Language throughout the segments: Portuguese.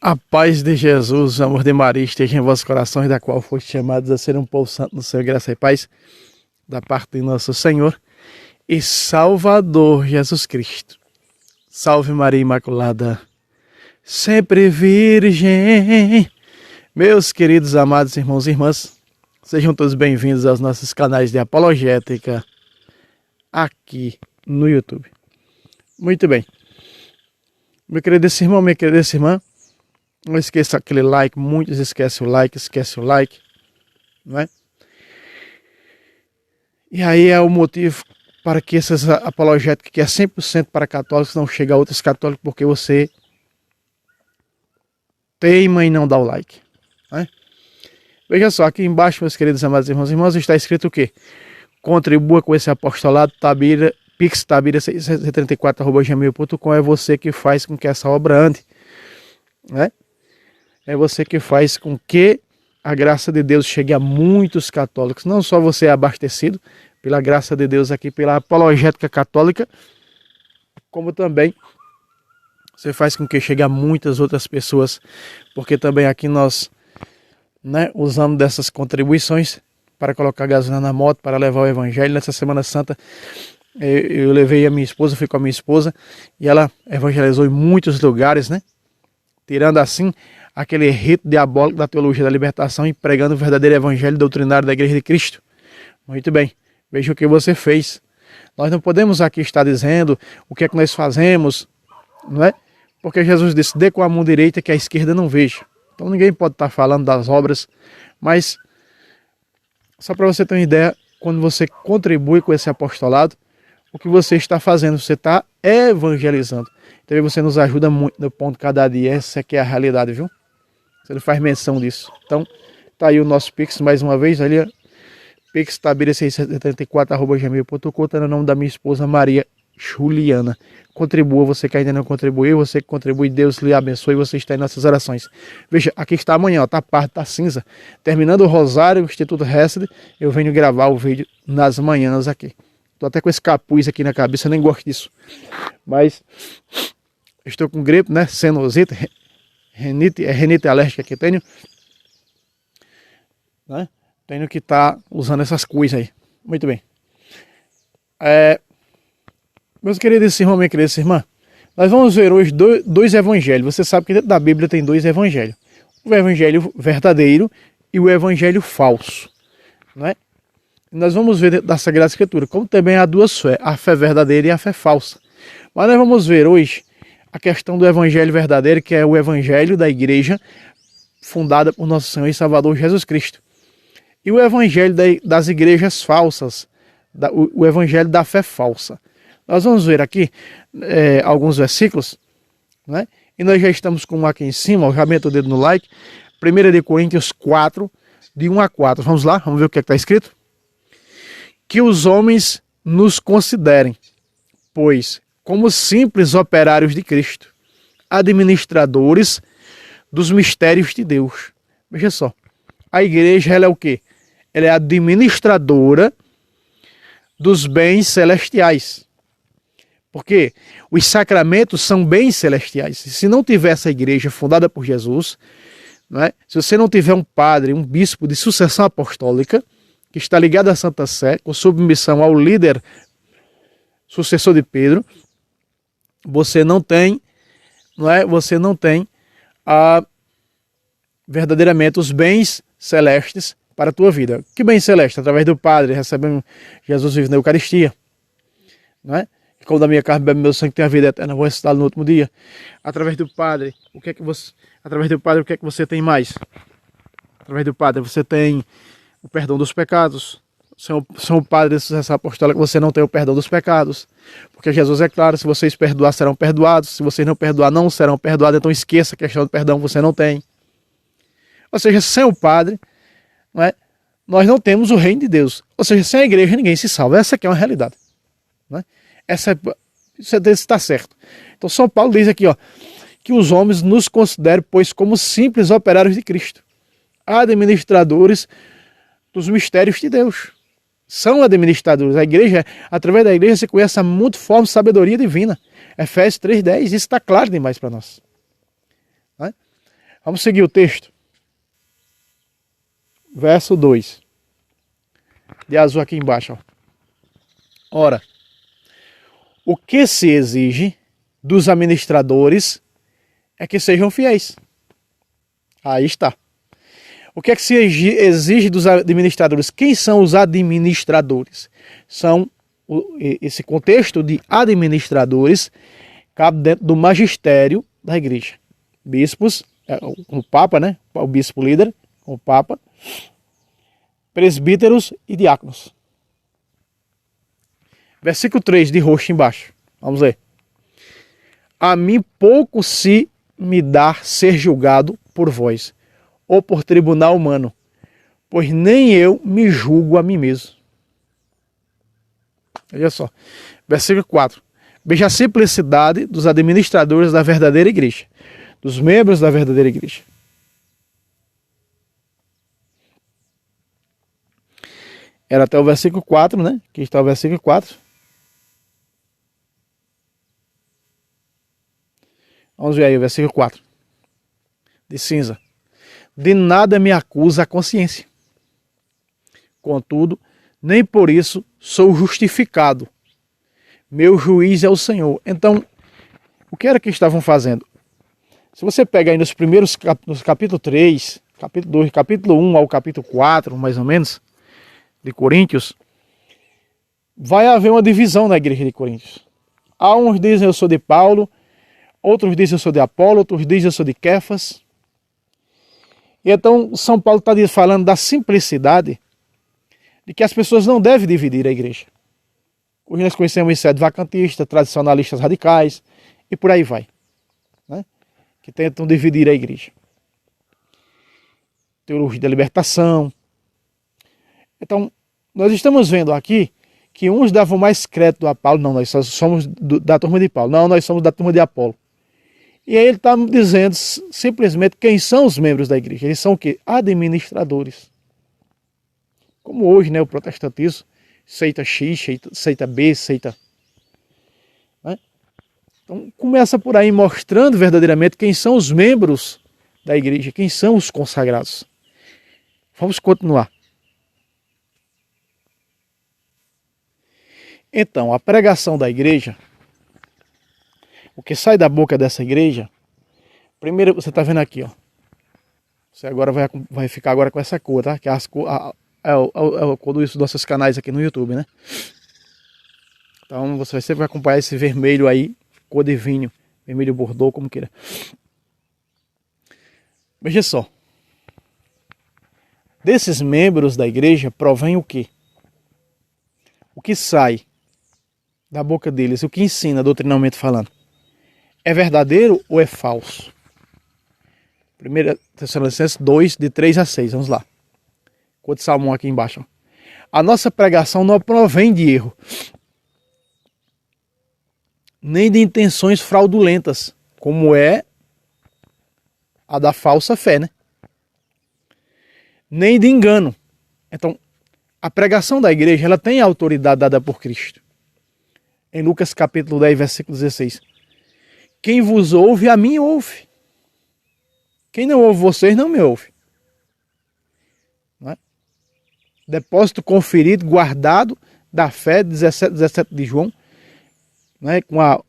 A paz de Jesus, o amor de Maria esteja em vossos corações, da qual foste chamados a ser um povo santo no Senhor, graça e paz, da parte de nosso Senhor e Salvador Jesus Cristo. Salve Maria Imaculada, sempre Virgem. Meus queridos amados irmãos e irmãs, sejam todos bem-vindos aos nossos canais de apologética aqui no YouTube. Muito bem. Meu querido irmão, minha querida irmã, não esqueça aquele like, muitos esquecem o like, não é? E aí é o motivo para que essas apologéticas, que é 100% para católicos, não chegue a outros católicos, porque você teima em não dar o like, não é? Veja só, aqui embaixo, meus queridos amados irmãos e irmãs, está escrito o quê? Contribua com esse apostolado, pixtabira634@gmail.com, é você que faz com que essa obra ande, né? É você que faz com que a graça de Deus chegue a muitos católicos. Não só você é abastecido pela graça de Deus aqui, pela apologética católica, como também você faz com que chegue a muitas outras pessoas, porque também aqui nós, né, usamos dessas contribuições para colocar gasolina na moto, para levar o evangelho. Nessa Semana Santa eu levei a minha esposa, fui com a minha esposa, e ela evangelizou em muitos lugares, né? Tirando assim aquele rito diabólico da teologia da libertação e pregando o verdadeiro evangelho doutrinário da Igreja de Cristo. Muito bem, veja o que você fez. Nós não podemos aqui estar dizendo o que é que nós fazemos, não é? Porque Jesus disse, dê com a mão direita que a esquerda não veja. Então ninguém pode estar falando das obras, mas só para você ter uma ideia, quando você contribui com esse apostolado, o que você está fazendo? Você está evangelizando. Então você nos ajuda muito no ponto cada dia. Essa aqui é a realidade, viu? Você faz menção disso. Então, tá aí o nosso Pix mais uma vez. Ali, pixtabira634@gmail.com, tá no nome da minha esposa Maria Juliana. Contribua, você que ainda não contribuiu, você que contribui, Deus lhe abençoe, você está em nossas orações. Veja, aqui está amanhã, ó, tá pardo, tá cinza. Terminando o Rosário, o Instituto Hesed, eu venho gravar o vídeo nas manhãs aqui. Tô até com esse capuz aqui na cabeça, eu nem gosto disso. Mas estou com gripe, né? Sinusite, renite alérgica que tenho, né? Tenho que estar usando essas coisas aí. Muito bem. Meus queridos irmãos, minha querida irmã, nós vamos ver hoje dois evangelhos. Você sabe que dentro da Bíblia tem dois evangelhos. O evangelho verdadeiro e o evangelho falso, não é? Nós vamos ver dentro da Sagrada Escritura, como também há duas fés, a fé verdadeira e a fé falsa. Mas nós vamos ver hoje a questão do evangelho verdadeiro, que é o evangelho da igreja fundada por nosso Senhor e Salvador Jesus Cristo. E o evangelho das igrejas falsas, o evangelho da fé falsa. Nós vamos ver aqui alguns versículos, né? E nós já estamos com um aqui em cima, já meta o dedo no like. 1 Coríntios 4, de 1 a 4. Vamos lá, vamos ver o que está escrito. Que os homens nos considerem, pois, como simples operários de Cristo, administradores dos mistérios de Deus. Veja só, a igreja, ela é o quê? Ela é administradora dos bens celestiais. Porque os sacramentos são bens celestiais. E se não tiver essa igreja fundada por Jesus, não é? Se você não tiver um padre, um bispo de sucessão apostólica, que está ligado à Santa Sé, com submissão ao líder sucessor de Pedro, você não tem, não é? Você não tem verdadeiramente os bens celestes para a tua vida. Que bem celeste? Através do Padre, recebendo Jesus vive na Eucaristia, não é? Como da minha carne bebe meu sangue, tem a vida eterna, vou ressuscitar no último dia. Através do Padre, o que é que você tem mais? Através do Padre, você tem o perdão dos pecados. São o Padre de sucessão apostólica, você não tem o perdão dos pecados. Porque Jesus é claro, se vocês perdoar, serão perdoados. Se vocês não perdoar, não serão perdoados. Então esqueça a questão do perdão, você não tem. Ou seja, sem o Padre, não é? Nós não temos o reino de Deus. Ou seja, sem a igreja ninguém se salva. Essa aqui é uma realidade, não é? Isso está certo. Então São Paulo diz aqui, ó, que os homens nos consideram, pois, como simples operários de Cristo, administradores dos mistérios de Deus. São administradores. A igreja, através da igreja, você conhece a multiforme sabedoria divina. Efésios 3:10, isso está claro demais para nós. Não é? Vamos seguir o texto. Verso 2. De azul aqui embaixo. Ó. Ora, o que se exige dos administradores é que sejam fiéis. Aí está. O que é que se exige dos administradores? Quem são os administradores? São esse contexto de administradores cabe dentro do magistério da igreja. Bispos, o Papa, né? O bispo líder, o Papa, presbíteros e diáconos. Versículo 3 de roxo embaixo. Vamos ler. A mim pouco se me dá ser julgado por vós, ou por tribunal humano, pois nem eu me julgo a mim mesmo. Olha só. Versículo 4. Veja a simplicidade dos administradores da verdadeira igreja, dos membros da verdadeira igreja. Era até o versículo 4, né? Aqui está o versículo 4. Vamos ver aí o versículo 4. De cinza. De nada me acusa a consciência. Contudo, nem por isso sou justificado. Meu juiz é o Senhor. Então, o que era que estavam fazendo? Se você pega aí nos primeiros, nos capítulo 3, capítulo 2, capítulo 1 ao capítulo 4, mais ou menos, de Coríntios, vai haver uma divisão na igreja de Coríntios. Há uns dizem eu sou de Paulo, outros dizem eu sou de Apolo, outros dizem eu sou de Kefas. E então São Paulo está falando da simplicidade de que as pessoas não devem dividir a igreja. Hoje nós conhecemos isso de vacantistas, tradicionalistas radicais e por aí vai, né? Que tentam dividir a igreja. Teologia da libertação. Então, nós estamos vendo aqui que uns davam mais crédito a Paulo. Não, nós somos da turma de Paulo. Não, nós somos da turma de Apolo. E aí ele está dizendo simplesmente quem são os membros da igreja. Eles são o quê? Administradores. Como hoje, né, o protestantismo, seita X, seita B, seita... Né? Então começa por aí mostrando verdadeiramente quem são os membros da igreja, quem são os consagrados. Vamos continuar. Então, a pregação da igreja, o que sai da boca dessa igreja, primeiro você está vendo aqui, ó. Você agora vai ficar agora com essa cor, tá? Que é a cor dos nossos canais aqui no YouTube, né? Então você sempre vai acompanhar esse vermelho aí, cor de vinho, vermelho bordô, como queira. Veja só. Desses membros da igreja provém o quê? O que sai da boca deles, o que ensina doutrinalmente falando, é verdadeiro ou é falso? 1 Tessalonicenses 2, de 3 a 6, vamos lá. Cor de salmão aqui embaixo. A nossa pregação não provém de erro, nem de intenções fraudulentas, como é a da falsa fé, né? Nem de engano. Então, a pregação da igreja, ela tem a autoridade dada por Cristo. Em Lucas capítulo 10, versículo 16. Quem vos ouve, a mim ouve. Quem não ouve vocês, não me ouve. Não é? Depósito conferido, guardado da fé, 17 de João, né? Com a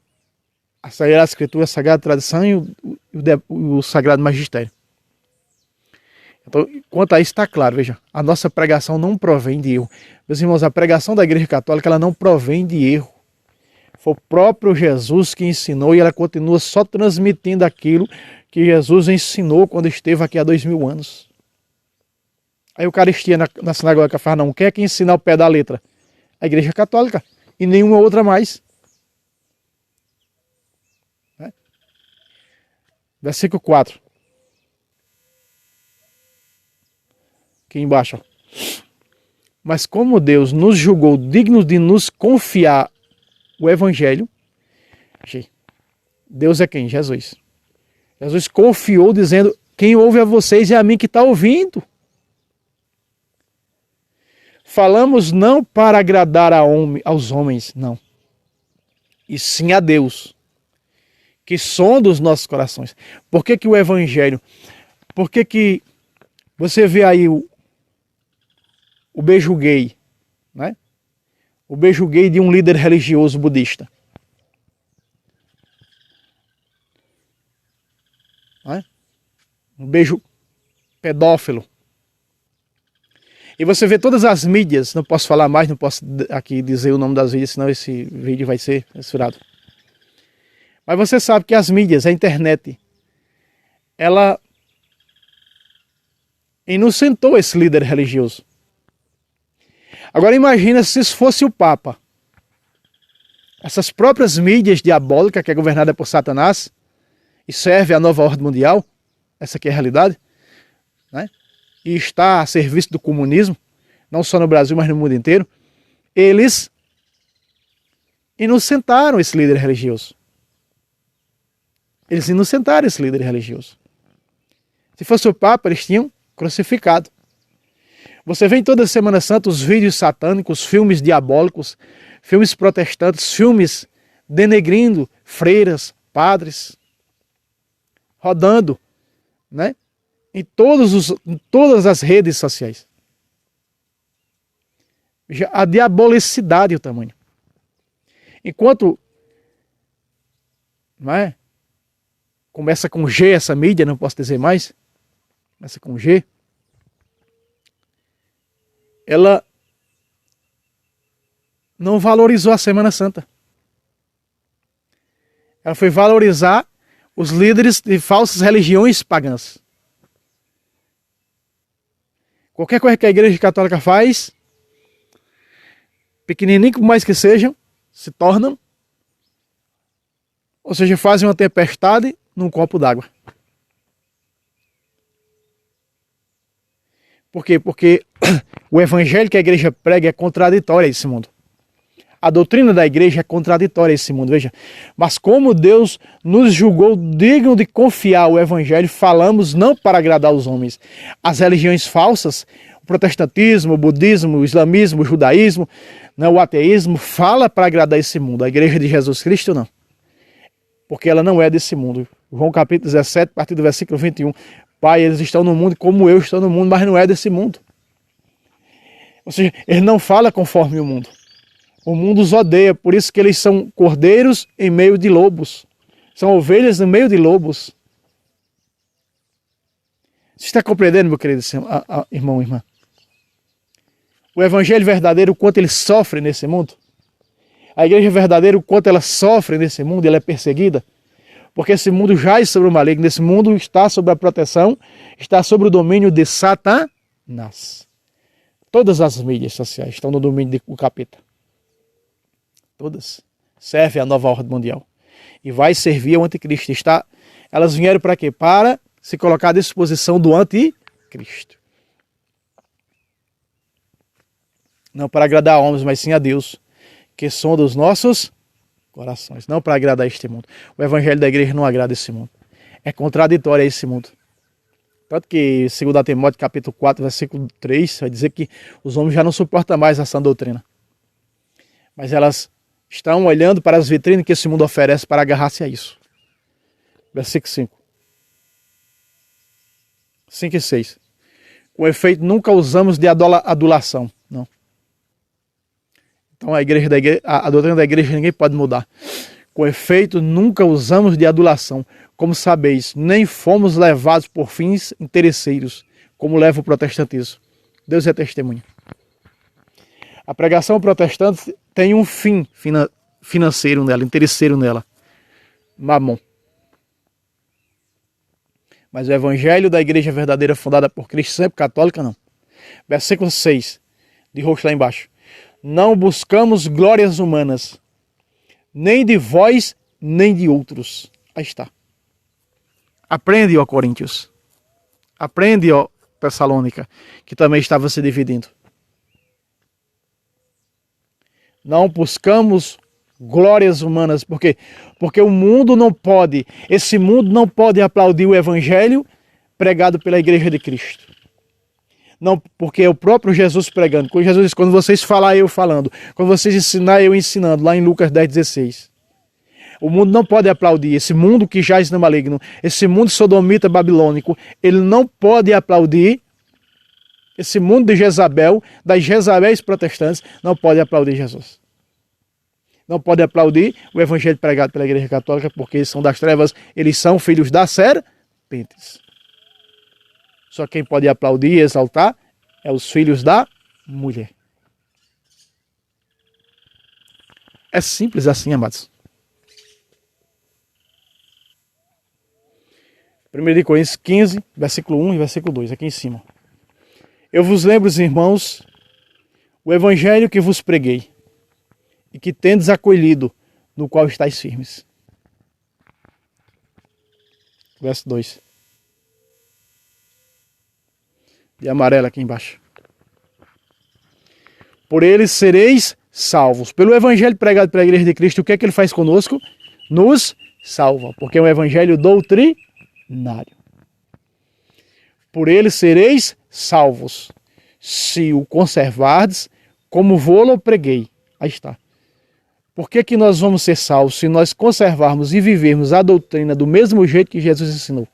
Sagrada Escritura, a Sagrada Tradição e o Sagrado Magistério. Então, quanto a isso está claro, veja, a nossa pregação não provém de erro. Meus irmãos, a pregação da Igreja Católica ela não provém de erro. Foi o próprio Jesus que ensinou e ela continua só transmitindo aquilo que Jesus ensinou quando esteve aqui há 2000 anos. A Eucaristia na sinagoga de Cafarnaum, quem é que ensina ao pé da letra? A Igreja Católica e nenhuma outra mais. Né? Versículo 4. Aqui embaixo. Ó. Mas como Deus nos julgou dignos de nos confiar o Evangelho, Deus é quem? Jesus. Jesus confiou dizendo, quem ouve a vocês é a mim que está ouvindo. Falamos não para agradar aos homens, não. E sim a Deus, que sonda os nossos corações. Por que o Evangelho Por que que você vê aí o beijo gay, né? O beijo gay de um líder religioso budista? Né? Um beijo pedófilo. E você vê todas as mídias, não posso falar mais, não posso aqui dizer o nome das mídias, senão esse vídeo vai ser censurado. Mas você sabe que as mídias, a internet, ela inocentou esse líder religioso. Agora imagina se isso fosse o Papa. Essas próprias mídias diabólicas, que é governada por Satanás, e serve à nova ordem mundial, essa aqui é a realidade, né? E está a serviço do comunismo, não só no Brasil, mas no mundo inteiro, eles inocentaram esse líder religioso. Eles inocentaram esse líder religioso. Se fosse o Papa, eles tinham crucificado. Você vê em toda Semana Santa os vídeos satânicos, filmes diabólicos, filmes protestantes, filmes denegrindo freiras, padres, rodando, né? Em todas as redes sociais. Veja a diabolicidade e o tamanho. Enquanto, não é? Começa com G essa mídia, não posso dizer mais. Começa com G. Ela não valorizou a Semana Santa. Ela foi valorizar os líderes de falsas religiões pagãs. Qualquer coisa que a Igreja Católica faz, pequenininho por mais que sejam, se tornam, ou seja, fazem uma tempestade num copo d'água. Por quê? Porque o evangelho que a igreja prega é contraditório a esse mundo. A doutrina da igreja é contraditória a esse mundo, veja. Mas como Deus nos julgou digno de confiar o evangelho, falamos não para agradar os homens. As religiões falsas, o protestantismo, o budismo, o islamismo, o judaísmo, não, o ateísmo, fala para agradar esse mundo. A igreja de Jesus Cristo não. Porque ela não é desse mundo. João capítulo 17, a partir do versículo 21. Pai, eles estão no mundo como eu estou no mundo, mas não é desse mundo. Ou seja, ele não fala conforme o mundo. O mundo os odeia, por isso que eles são cordeiros em meio de lobos. São ovelhas no meio de lobos. Você está compreendendo, meu querido irmão e irmã? O evangelho verdadeiro, o quanto ele sofre nesse mundo. A igreja verdadeira, o quanto ela sofre nesse mundo, ela é perseguida. Porque esse mundo jaz sobre o maligno, esse mundo está sob a proteção, está sob o domínio de Satanás. Todas as mídias sociais estão no domínio do capeta. Todas. Serve a nova ordem mundial. E vai servir ao anticristo. Elas vieram para quê? Para se colocar à disposição do anticristo. Não para agradar a homens, mas sim a Deus, que sonda os nossos corações. Não para agradar este mundo. O evangelho da igreja não agrada esse mundo. É contraditório a esse mundo. Tanto que, segundo Timóteo capítulo 4, versículo 3, vai dizer que os homens já não suportam mais essa doutrina. Mas elas estão olhando para as vitrines que esse mundo oferece para agarrar-se a isso. Versículo 5. 5 e 6. Com efeito, nunca usamos de adulação. Não. Então a doutrina da igreja ninguém pode mudar. Com efeito, nunca usamos de adulação. Como sabeis, nem fomos levados por fins interesseiros, como leva o protestantismo. Deus é testemunha. A pregação protestante tem um fim financeiro nela, interesseiro nela. Mamon. Mas o evangelho da igreja verdadeira fundada por Cristo, sempre católica, não. Versículo 6, de roxo lá embaixo. Não buscamos glórias humanas, nem de vós, nem de outros. Aí está. Aprende, ó Coríntios. Aprende, ó Tessalônica, que também estava se dividindo. Não buscamos glórias humanas. Por quê? Porque o mundo não pode, esse mundo não pode aplaudir o evangelho pregado pela igreja de Cristo. Não, porque é o próprio Jesus pregando. Quando Jesus diz, quando vocês falar, eu falando. Quando vocês ensinar, eu ensinando. Lá em Lucas 10, 16. O mundo não pode aplaudir. Esse mundo que jaz no maligno, esse mundo sodomita babilônico, ele não pode aplaudir. Esse mundo de Jezabel, das Jezabéis protestantes, não pode aplaudir Jesus. Não pode aplaudir o evangelho pregado pela Igreja Católica, porque eles são das trevas, eles são filhos das serpentes. Só quem pode aplaudir e exaltar é os filhos da mulher. É simples assim, amados. 1 Coríntios 15, versículo 1 e versículo 2, aqui em cima. Eu vos lembro, irmãos, o evangelho que vos preguei, e que tendes acolhido, no qual estáis firmes. Verso 2. De amarelo aqui embaixo. Por eles sereis salvos. Pelo evangelho pregado pela Igreja de Cristo, o que é que ele faz conosco? Nos salva, porque é um evangelho doutrinário. Por eles sereis salvos, se o conservardes, como vô-lo preguei. Aí está. Por que nós vamos ser salvos se nós conservarmos e vivermos a doutrina do mesmo jeito que Jesus ensinou?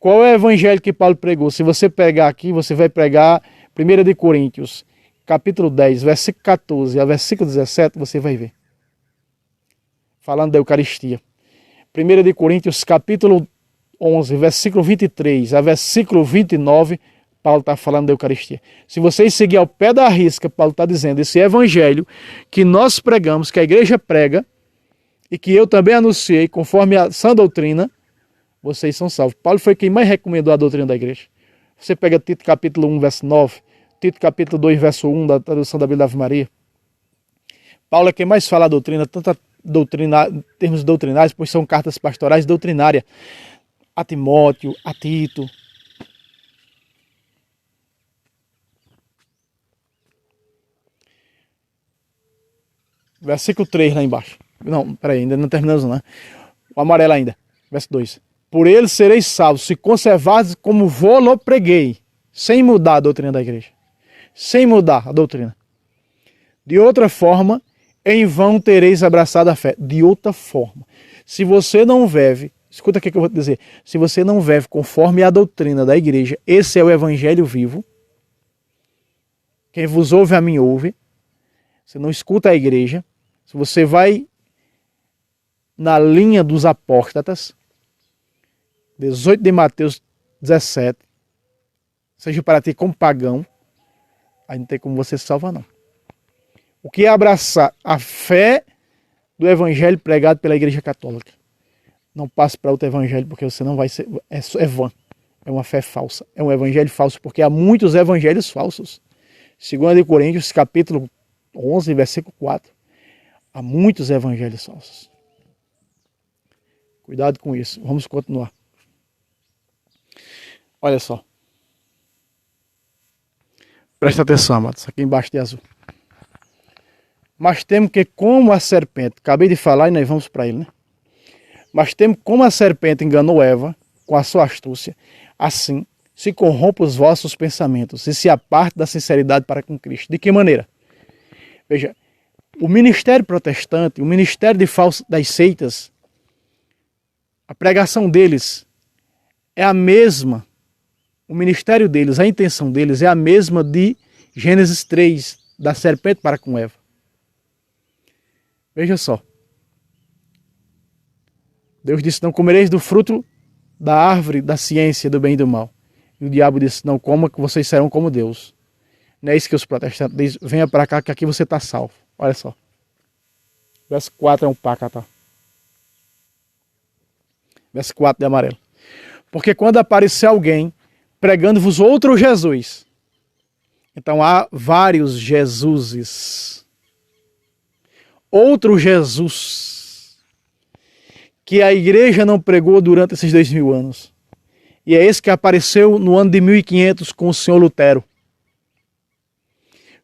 Qual é o evangelho que Paulo pregou? Se você pegar aqui, você vai pregar 1 Coríntios, capítulo 10, versículo 14 a versículo 17, você vai ver. Falando da Eucaristia. 1 Coríntios, capítulo 11, versículo 23 a versículo 29, Paulo está falando da Eucaristia. Se vocês seguirem ao pé da risca, Paulo está dizendo, esse evangelho que nós pregamos, que a igreja prega, e que eu também anunciei, conforme a sã doutrina, vocês são salvos. Paulo foi quem mais recomendou a doutrina da igreja. Você pega Tito capítulo 1, verso 9, Tito capítulo 2, verso 1, da tradução da Bíblia da Ave Maria. Paulo é quem mais fala a doutrina, tanto a doutrina, em termos doutrinários, pois são cartas pastorais doutrinárias. A Timóteo, a Tito. Versículo 3 lá embaixo. Não, peraí, ainda não terminamos, não. O amarelo ainda. Verso 2. Por ele sereis salvos, se conservardes como vô-lo preguei. Sem mudar a doutrina da igreja. Sem mudar a doutrina. De outra forma, em vão tereis abraçado a fé. De outra forma. Se você não vive, escuta o que eu vou te dizer. Se você não vive conforme a doutrina da igreja, esse é o evangelho vivo. Quem vos ouve, a mim ouve. Você não escuta a igreja. Se você vai na linha dos apóstatas, 18 de Mateus 17, seja para ti como pagão, aí não tem como você se salvar, não. O que é abraçar a fé do evangelho pregado pela Igreja Católica? Não passe para outro evangelho, porque você não vai ser... É vã. É uma fé falsa. É um evangelho falso, porque há muitos evangelhos falsos. 2 Coríntios, capítulo 11, versículo 4. Há muitos evangelhos falsos. Cuidado com isso. Vamos continuar. Olha só. Presta atenção, amados. Aqui embaixo de azul. Mas temo que como a serpente... Acabei de falar e nós vamos para ele, né? Mas temo como a serpente enganou Eva com a sua astúcia, assim se corrompa os vossos pensamentos e se aparte da sinceridade para com Cristo. De que maneira? Veja, o ministério protestante, o ministério das seitas, a pregação deles é a mesma, o ministério deles, a intenção deles é a mesma de Gênesis 3, da serpente para com Eva. Veja só. Deus disse, não comereis do fruto da árvore da ciência do bem e do mal. E o diabo disse, não coma que vocês serão como Deus. Não é isso que os protestantes dizem, venha para cá que aqui você está salvo. Olha só. Verso 4 é um pacata. Verso 4 de amarelo. Porque quando aparecer alguém pregando-vos outro Jesus, então há vários Jesuses. Outro Jesus que a igreja não pregou durante esses 2000 anos. E é esse que apareceu no ano de 1500 com o senhor Lutero.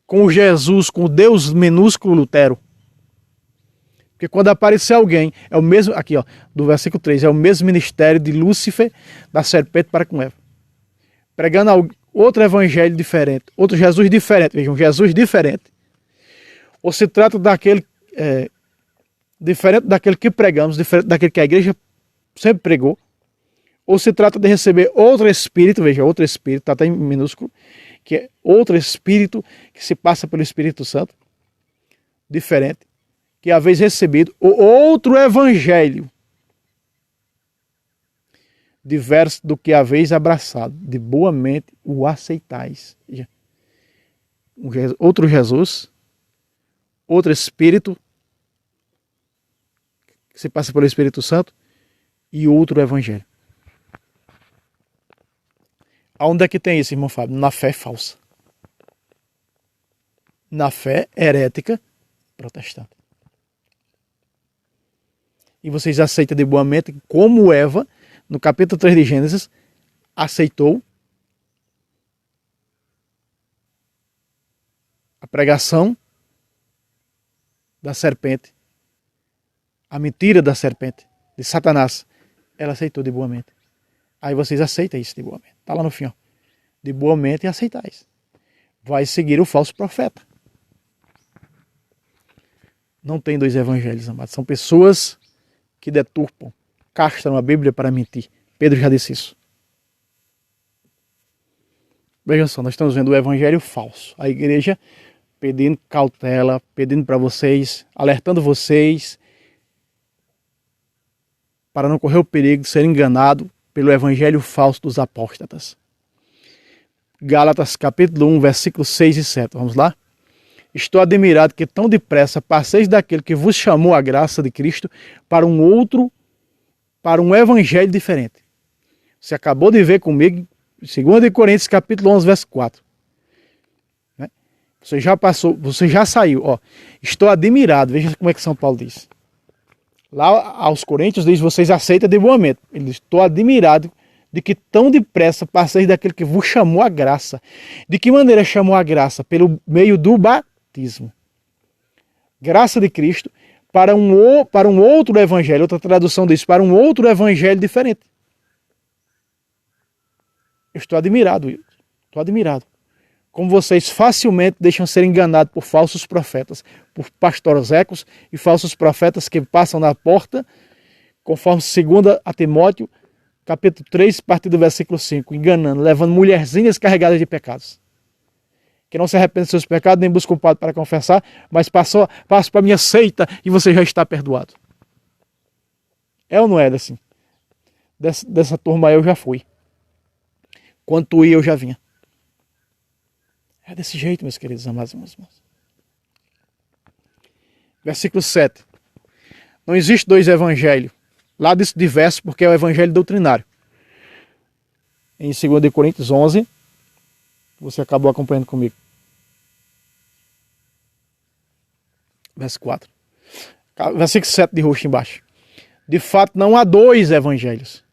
Com o Jesus, com o Deus minúsculo Lutero. Porque quando aparecer alguém, é o mesmo, aqui ó, do versículo 3, é o mesmo ministério de Lúcifer, da serpente para com Eva. Pregando outro evangelho diferente, outro Jesus diferente, vejam, Jesus diferente. Ou se trata daquele diferente daquele que pregamos, diferente daquele que a igreja sempre pregou, ou se trata de receber outro Espírito, veja, outro Espírito, está até em minúsculo, que é outro Espírito que se passa pelo Espírito Santo, diferente, que haveis recebido, ou outro Evangelho, diverso do que haveis abraçado, de boa mente o aceitais. Veja, outro Jesus, outro Espírito, que se passa pelo Espírito Santo, e outro Evangelho. Aonde é que tem isso, irmão Fábio? Na fé falsa. Na fé herética protestante. E vocês aceitam de boa mente como Eva, no capítulo 3 de Gênesis, aceitou a pregação da serpente, a mentira da serpente, de Satanás. Ela aceitou de boa mente. Aí vocês aceitam isso de boa mente. Está lá no fim, ó. De boa mente e aceitais. Vai seguir o falso profeta. Não tem dois evangelhos, amados. São pessoas que deturpam, castram a Bíblia para mentir. Pedro já disse isso. Vejam só, nós estamos vendo o evangelho falso. A igreja pedindo cautela, pedindo para vocês, alertando vocês para não correr o perigo de ser enganado pelo evangelho falso dos apóstatas. Gálatas capítulo 1, versículos 6 e 7. Vamos lá? Estou admirado que tão depressa passeis daquele que vos chamou a graça de Cristo para um evangelho diferente. Você acabou de ver comigo, 2 Coríntios capítulo 11, verso 4. Você já passou, você já saiu. Ó, estou admirado, veja como é que São Paulo diz. Lá aos Coríntios diz, vocês aceitam de boa mente. Ele diz, estou admirado de que tão depressa passeis daquele que vos chamou a graça. De que maneira chamou a graça? Pelo meio do batismo. Graça de Cristo para um outro evangelho. Outra tradução diz, para um outro evangelho diferente. Eu estou admirado. Estou admirado. Como vocês facilmente deixam ser enganados por falsos profetas, por pastores ecos e falsos profetas que passam na porta, conforme 2 a Timóteo, capítulo 3, a partir do versículo 5, enganando, levando mulherzinhas carregadas de pecados. Que não se arrepende dos seus pecados, nem busca um padre para confessar, mas passa para a minha seita e você já está perdoado. É ou não é assim? Dessa turma aí eu já fui. Quando tu ia, eu já vinha. É desse jeito, meus queridos amados irmãos. Versículo 7. Não existe dois evangelhos. Lá disso diverso, porque é o evangelho doutrinário. Em 2 Coríntios 11, você acabou acompanhando comigo. Verso 4. Versículo 7 de roxo embaixo. De fato, não há dois evangelhos.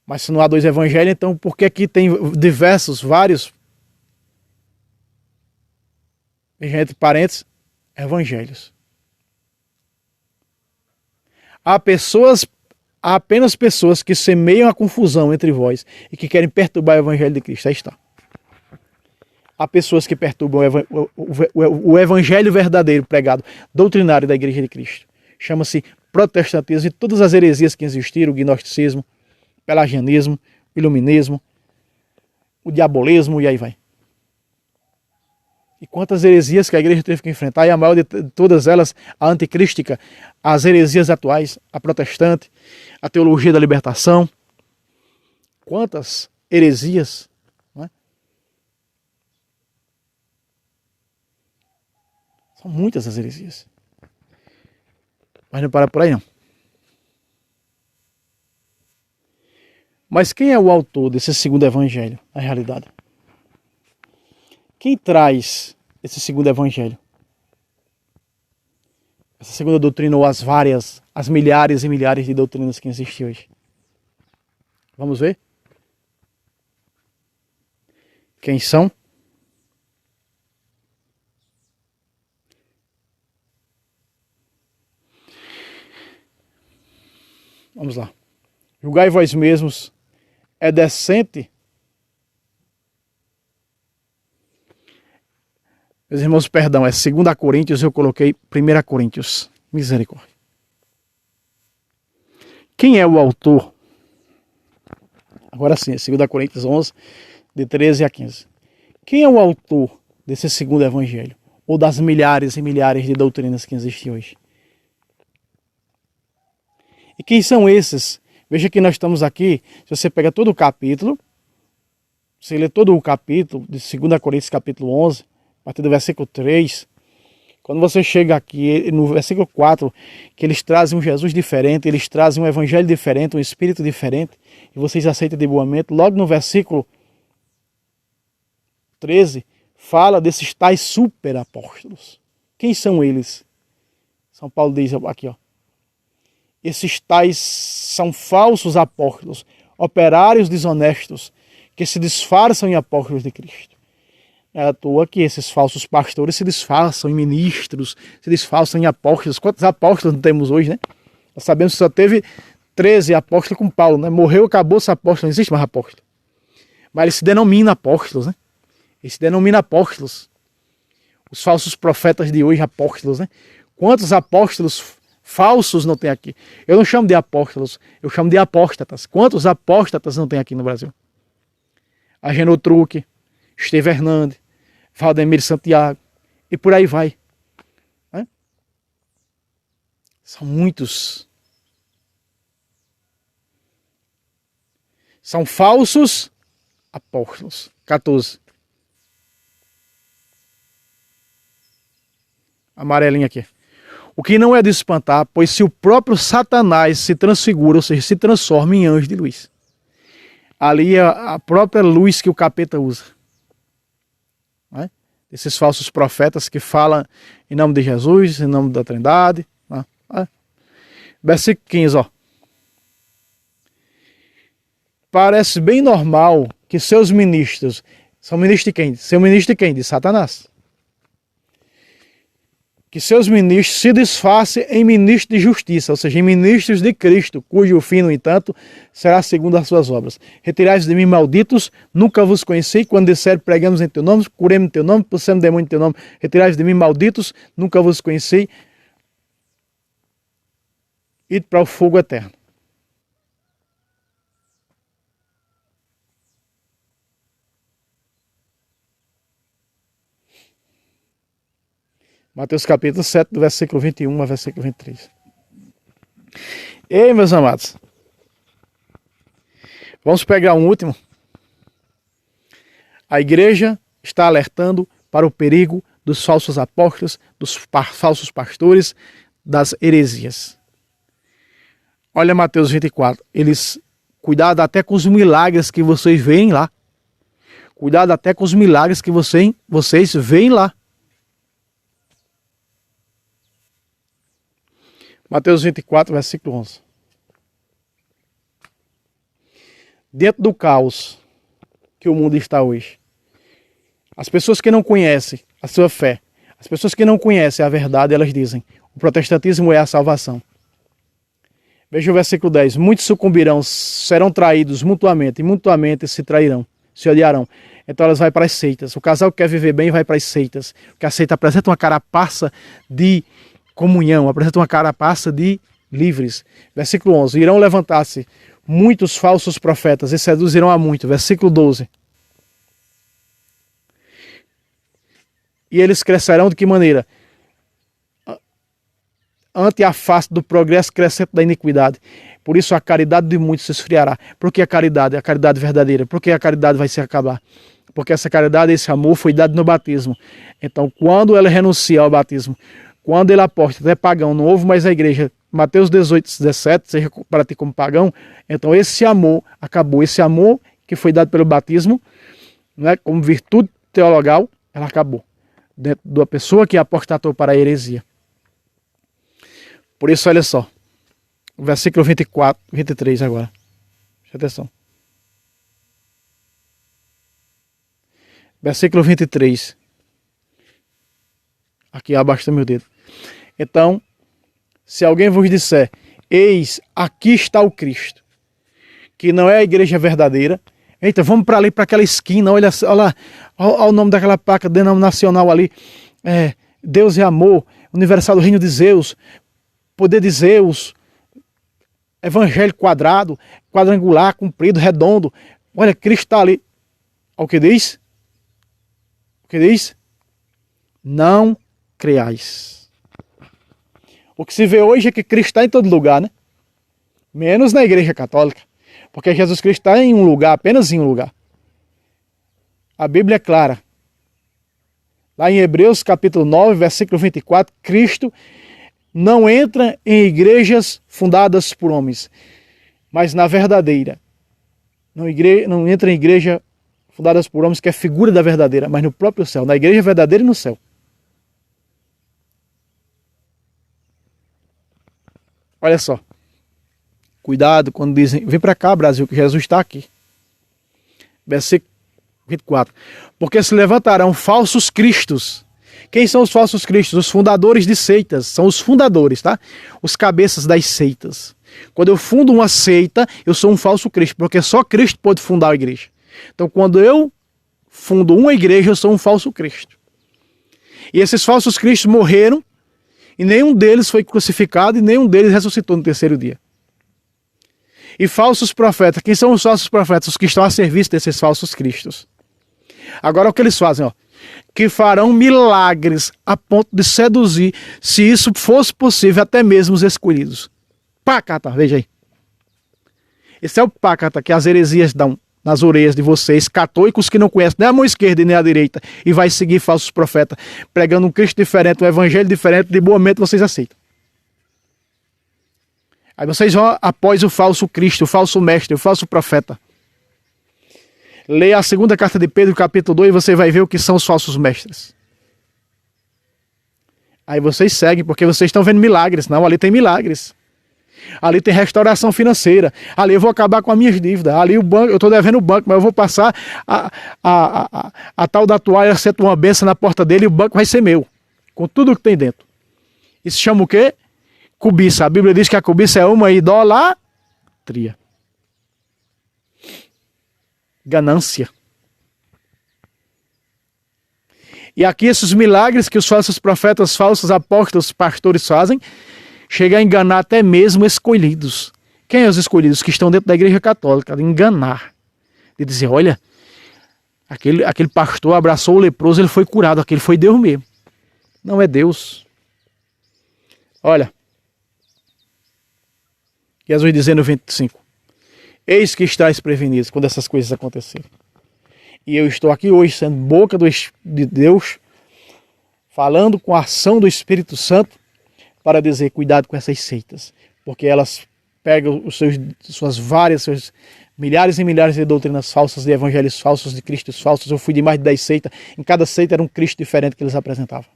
Mas se não há dois evangelhos, então por que aqui tem diversos, vários, entre parênteses, evangelhos? Há apenas pessoas que semeiam a confusão entre vós e que querem perturbar o evangelho de Cristo. Aí está. Há pessoas que perturbam o evangelho verdadeiro pregado, doutrinário da Igreja de Cristo. Chama-se protestantismo e todas as heresias que existiram, o gnosticismo, o pelagianismo, o iluminismo, o diabolismo e aí vai. E quantas heresias que a igreja teve que enfrentar, e a maior de todas elas, a anticrística, as heresias atuais, a protestante, a teologia da libertação. Quantas heresias, não é? São muitas as heresias. Mas não para por aí não. Mas quem é o autor desse segundo evangelho, na realidade? Quem traz esse segundo evangelho? Essa segunda doutrina ou as milhares e milhares de doutrinas que existem hoje? Vamos ver? Quem são? Vamos lá. Julgai vós mesmos, é decente? Meus irmãos, perdão, é 2 Coríntios, eu coloquei 1 Coríntios. Misericórdia. Quem é o autor? Agora sim, 2 Coríntios 11, de 13 a 15. Quem é o autor desse segundo evangelho? Ou das milhares e milhares de doutrinas que existem hoje? E quem são esses? Veja que nós estamos aqui, se você pega todo o capítulo, você lê todo o capítulo de 2 Coríntios capítulo 11, a partir do versículo 3, quando você chega aqui no versículo 4, que eles trazem um Jesus diferente, eles trazem um evangelho diferente, um espírito diferente, e vocês aceitam de boa mente, logo no versículo 13, fala desses tais super apóstolos. Quem são eles? São Paulo diz aqui, ó. Esses tais são falsos apóstolos, operários desonestos, que se disfarçam em apóstolos de Cristo. É à toa que esses falsos pastores se disfarçam em ministros, se disfarçam em apóstolos. Quantos apóstolos temos hoje, né? Nós sabemos que só teve 13 apóstolos com Paulo, né? Morreu, acabou esse apóstolo, não existe mais apóstolo. Mas ele se denomina apóstolos, né? Ele se denomina apóstolos. Os falsos profetas de hoje, apóstolos, né? Quantos apóstolos falsos não tem aqui? Eu não chamo de apóstolos, eu chamo de apóstatas. Quantos apóstatas não tem aqui no Brasil? Agenor Truque, Esteve Hernandes, Valdemir Santiago, e por aí vai. Né? São muitos. São falsos apóstolos. 14. Amarelinho aqui. O que não é de espantar, pois se o próprio Satanás se transfigura, ou seja, se transforma em anjo de luz. Ali é a própria luz que o capeta usa. Né? Esses falsos profetas que falam em nome de Jesus, em nome da Trindade. Né? Versículo 15, ó. Parece bem normal que seus ministros, são ministros de quem? Seu ministro de quem? De Satanás. Que seus ministros se disfarcem em ministros de justiça, ou seja, em ministros de Cristo, cujo fim, no entanto, será segundo as suas obras. Retirai-vos de mim, malditos, nunca vos conheci, quando disser pregamos em teu nome, curemos em teu nome, possamos demônio em teu nome. Retirai-vos de mim, malditos, nunca vos conheci, ide para o fogo eterno. Mateus capítulo 7, do versículo 21 ao versículo 23. Ei, meus amados. Vamos pegar um último. A igreja está alertando para o perigo dos falsos apóstolos, dos falsos pastores, das heresias. Olha Mateus 24. Eles, cuidado até com os milagres que vocês veem lá. Cuidado até com os milagres que vocês veem lá. Mateus 24, versículo 11. Dentro do caos que o mundo está hoje, as pessoas que não conhecem a sua fé, as pessoas que não conhecem a verdade, elas dizem, o protestantismo é a salvação. Veja o versículo 10. Muitos sucumbirão, serão traídos mutuamente, e mutuamente se trairão, se odiarão. Então elas vão para as seitas. O casal que quer viver bem vai para as seitas, porque a seita apresenta uma carapaça de comunhão, apresenta uma carapaça de livres. Versículo 11. Irão levantar-se muitos falsos profetas e seduzirão a muito. Versículo 12. E eles crescerão de que maneira? Ante a face do progresso crescente da iniquidade. Por isso a caridade de muitos se esfriará. Por que a caridade? A caridade verdadeira. Por que a caridade vai se acabar? Porque essa caridade, esse amor foi dado no batismo. Então, quando ela renuncia ao batismo, quando ele aposta, é pagão, não houve mais a igreja, Mateus 18, 17, seja para ti como pagão, então esse amor acabou. Esse amor que foi dado pelo batismo, né, como virtude teologal, ela acabou. Dentro da pessoa que apostatou para a heresia. Por isso, olha só, o versículo 24, 23 agora. Presta atenção. Versículo 23. Aqui abaixo do meu dedo. Então, se alguém vos disser, eis, aqui está o Cristo, que não é a igreja verdadeira, eita, vamos para ali, para aquela esquina, olha lá, olha o nome daquela placa denominacional ali, Deus é amor, universal do reino de Zeus, poder de Zeus, evangelho quadrado, quadrangular, comprido, redondo. Olha, Cristo está ali. Olha o que diz? O que diz? Não creais. O que se vê hoje é que Cristo está em todo lugar, né? Menos na Igreja Católica. Porque Jesus Cristo está em um lugar, apenas em um lugar. A Bíblia é clara. Lá em Hebreus capítulo 9, versículo 24, Cristo não entra em igrejas fundadas por homens, mas na verdadeira. Não entra em igreja fundadas por homens, que é figura da verdadeira, mas no próprio céu, na igreja verdadeira e no céu. Olha só. Cuidado quando dizem, vem para cá, Brasil, que Jesus está aqui. Versículo 24. Porque se levantarão falsos cristos. Quem são os falsos cristos? Os fundadores de seitas. São os fundadores, tá? Os cabeças das seitas. Quando eu fundo uma seita, eu sou um falso cristo, porque só Cristo pode fundar a igreja. Então, quando eu fundo uma igreja, eu sou um falso cristo. E esses falsos cristos morreram, e nenhum deles foi crucificado, e nenhum deles ressuscitou no terceiro dia. E falsos profetas. Quem são os falsos profetas? Os que estão a serviço desses falsos cristos. Agora o que eles fazem? Ó, que farão milagres a ponto de seduzir, se isso fosse possível, até mesmo os escolhidos. Pácata, veja aí. Esse é o pácata que as heresias dão nas orelhas de vocês, católicos que não conhecem nem a mão esquerda e nem a direita, e vai seguir falsos profetas, pregando um Cristo diferente, um evangelho diferente, de boa mente vocês aceitam. Aí vocês vão após o falso Cristo, o falso mestre, o falso profeta. Leia a segunda carta de Pedro, capítulo 2, e você vai ver o que são os falsos mestres. Aí vocês seguem, porque vocês estão vendo milagres. Não, ali tem milagres. Ali tem restauração financeira. Ali eu vou acabar com as minhas dívidas. Ali o banco, eu estou devendo o banco, mas eu vou passar a tal da toalha, senta uma benção na porta dele e o banco vai ser meu. Com tudo que tem dentro. Isso chama o quê? Cobiça. A Bíblia diz que a cobiça é uma idolatria. Ganância. E aqui esses milagres que os falsos profetas, falsos apóstolos, pastores fazem, chega a enganar até mesmo escolhidos. Quem é os escolhidos? Que estão dentro da igreja católica. De enganar. De dizer, olha, aquele pastor abraçou o leproso, ele foi curado. Aquele foi Deus mesmo. Não é Deus. Olha. Jesus dizendo no 25. Eis que estáis prevenidos quando essas coisas acontecerem. E eu estou aqui hoje sendo boca de Deus, falando com a ação do Espírito Santo, para dizer, cuidado com essas seitas, porque elas pegam seus milhares e milhares de doutrinas falsas, de evangelhos falsos, de cristos falsos. Eu fui de mais de 10 seitas, em cada seita era um Cristo diferente que eles apresentavam.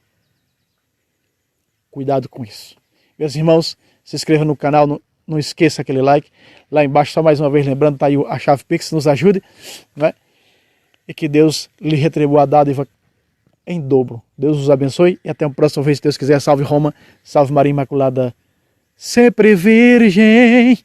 Cuidado com isso. Meus irmãos, se inscreva no canal, não esqueça aquele like. Lá embaixo, só mais uma vez lembrando, está aí a chave Pix, nos ajude, né? E que Deus lhe retribua a dádiva em dobro. Deus os abençoe e até a próxima vez, se Deus quiser. Salve Roma, salve Maria Imaculada, sempre Virgem.